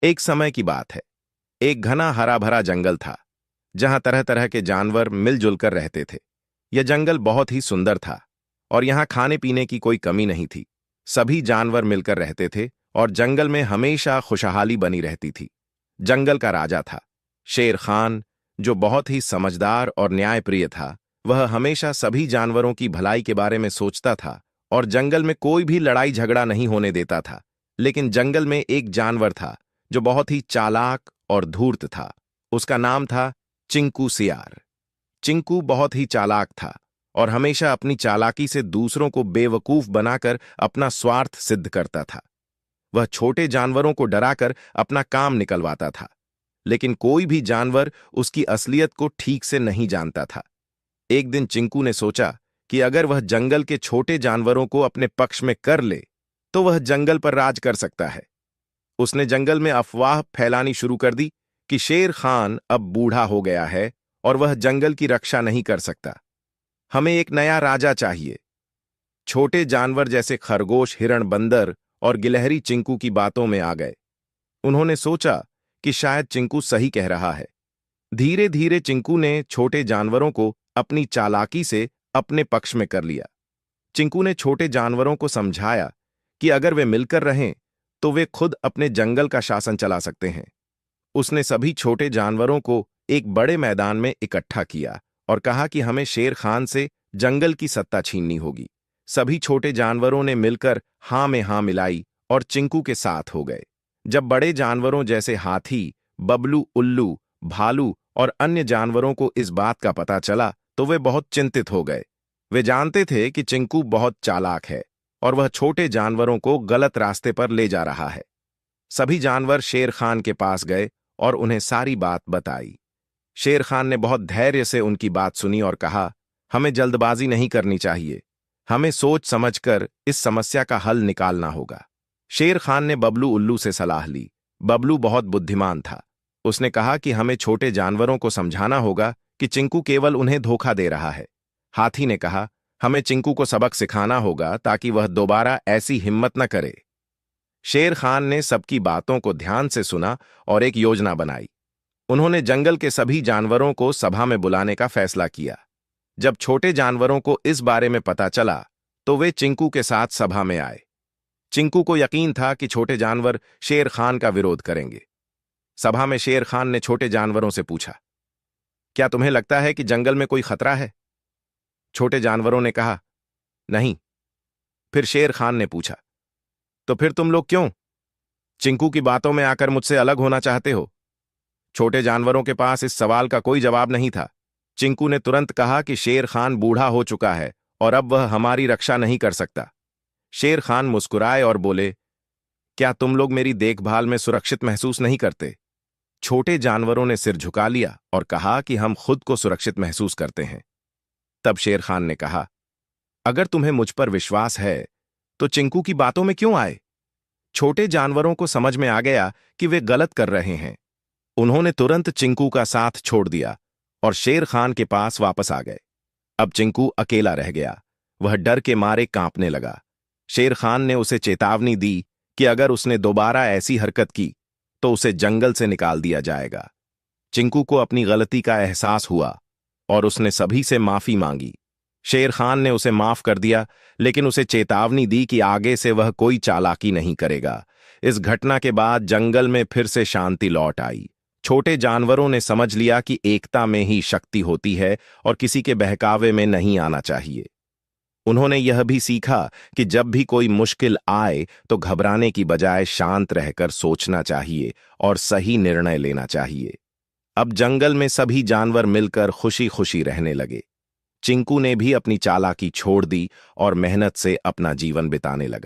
एक समय की बात है। एक घना हरा भरा जंगल था जहां तरह तरह के जानवर मिलजुल कर रहते थे। यह जंगल बहुत ही सुंदर था और यहां खाने पीने की कोई कमी नहीं थी। सभी जानवर मिलकर रहते थे और जंगल में हमेशा खुशहाली बनी रहती थी। जंगल का राजा था शेर खान, जो बहुत ही समझदार और न्यायप्रिय था। वह हमेशा सभी जानवरों की भलाई के बारे में सोचता था और जंगल में कोई भी लड़ाई झगड़ा नहीं होने देता था। लेकिन जंगल में एक जानवर था जो बहुत ही चालाक और धूर्त था। उसका नाम था चिंकू सियार। चिंकू बहुत ही चालाक था और हमेशा अपनी चालाकी से दूसरों को बेवकूफ बनाकर अपना स्वार्थ सिद्ध करता था। वह छोटे जानवरों को डराकर अपना काम निकलवाता था, लेकिन कोई भी जानवर उसकी असलियत को ठीक से नहीं जानता था। एक दिन चिंकू ने सोचा कि अगर वह जंगल के छोटे जानवरों को अपने पक्ष में कर ले तो वह जंगल पर राज कर सकता है। उसने जंगल में अफवाह फैलानी शुरू कर दी कि शेर खान अब बूढ़ा हो गया है और वह जंगल की रक्षा नहीं कर सकता। हमें एक नया राजा चाहिए। छोटे जानवर जैसे खरगोश, हिरण, बंदर और गिलहरी चिंकू की बातों में आ गए। उन्होंने सोचा कि शायद चिंकू सही कह रहा है। धीरे धीरे चिंकू ने छोटे जानवरों को अपनी चालाकी से अपने पक्ष में कर लिया। चिंकू ने छोटे जानवरों को समझाया कि अगर वे मिलकर रहें तो वे खुद अपने जंगल का शासन चला सकते हैं। उसने सभी छोटे जानवरों को एक बड़े मैदान में इकट्ठा किया और कहा कि हमें शेर खान से जंगल की सत्ता छीननी होगी। सभी छोटे जानवरों ने मिलकर हां में हां मिलाई और चिंकू के साथ हो गए। जब बड़े जानवरों जैसे हाथी, बबलू, उल्लू, भालू और अन्य जानवरों को इस बात का पता चला तो वे बहुत चिंतित हो गए। वे जानते थे कि चिंकू बहुत चालाक है और वह छोटे जानवरों को गलत रास्ते पर ले जा रहा है। सभी जानवर शेर खान के पास गए और उन्हें सारी बात बताई। शेर खान ने बहुत धैर्य से उनकी बात सुनी और कहा, हमें जल्दबाजी नहीं करनी चाहिए। हमें सोच समझकर इस समस्या का हल निकालना होगा। शेर खान ने बबलू, उल्लू से सलाह ली। बबलू बहुत बुद्धिमान था। उसने कहा कि हमें छोटे जानवरों को समझाना होगा कि चिंकू केवल उन्हें धोखा दे रहा है। हाथी ने कहा, हमें चिंकू को सबक सिखाना होगा ताकि वह दोबारा ऐसी हिम्मत न करे। शेर खान ने सबकी बातों को ध्यान से सुना और एक योजना बनाई। उन्होंने जंगल के सभी जानवरों को सभा में बुलाने का फैसला किया। जब छोटे जानवरों को इस बारे में पता चला तो वे चिंकू के साथ सभा में आए। चिंकू को यकीन था कि छोटे जानवर शेर खान का विरोध करेंगे। सभा में शेर खान ने छोटे जानवरों से पूछा, क्या तुम्हें लगता है कि जंगल में कोई खतरा है? छोटे जानवरों ने कहा, नहीं। फिर शेर खान ने पूछा, तो फिर तुम लोग क्यों चिंकू की बातों में आकर मुझसे अलग होना चाहते हो? छोटे जानवरों के पास इस सवाल का कोई जवाब नहीं था। चिंकू ने तुरंत कहा कि शेर खान बूढ़ा हो चुका है और अब वह हमारी रक्षा नहीं कर सकता। शेर खान मुस्कुराए और बोले, क्या तुम लोग मेरी देखभाल में सुरक्षित महसूस नहीं करते? छोटे जानवरों ने सिर झुका लिया और कहा कि हम खुद को सुरक्षित महसूस करते हैं। तब शेर खान ने कहा, अगर तुम्हें मुझ पर विश्वास है तो चिंकू की बातों में क्यों आए? छोटे जानवरों को समझ में आ गया कि वे गलत कर रहे हैं। उन्होंने तुरंत चिंकू का साथ छोड़ दिया और शेर खान के पास वापस आ गए। अब चिंकू अकेला रह गया। वह डर के मारे कांपने लगा। शेर खान ने उसे चेतावनी दी कि अगर उसने दोबारा ऐसी हरकत की तो उसे जंगल से निकाल दिया जाएगा। चिंकू को अपनी गलती का एहसास हुआ और उसने सभी से माफी मांगी। शेर खान ने उसे माफ कर दिया, लेकिन उसे चेतावनी दी कि आगे से वह कोई चालाकी नहीं करेगा। इस घटना के बाद जंगल में फिर से शांति लौट आई। छोटे जानवरों ने समझ लिया कि एकता में ही शक्ति होती है और किसी के बहकावे में नहीं आना चाहिए। उन्होंने यह भी सीखा कि जब भी कोई मुश्किल आए तो घबराने की बजाय शांत रहकर सोचना चाहिए और सही निर्णय लेना चाहिए। अब जंगल में सभी जानवर मिलकर खुशी खुशी रहने लगे। चिंकू ने भी अपनी चालाकी छोड़ दी और मेहनत से अपना जीवन बिताने लगा।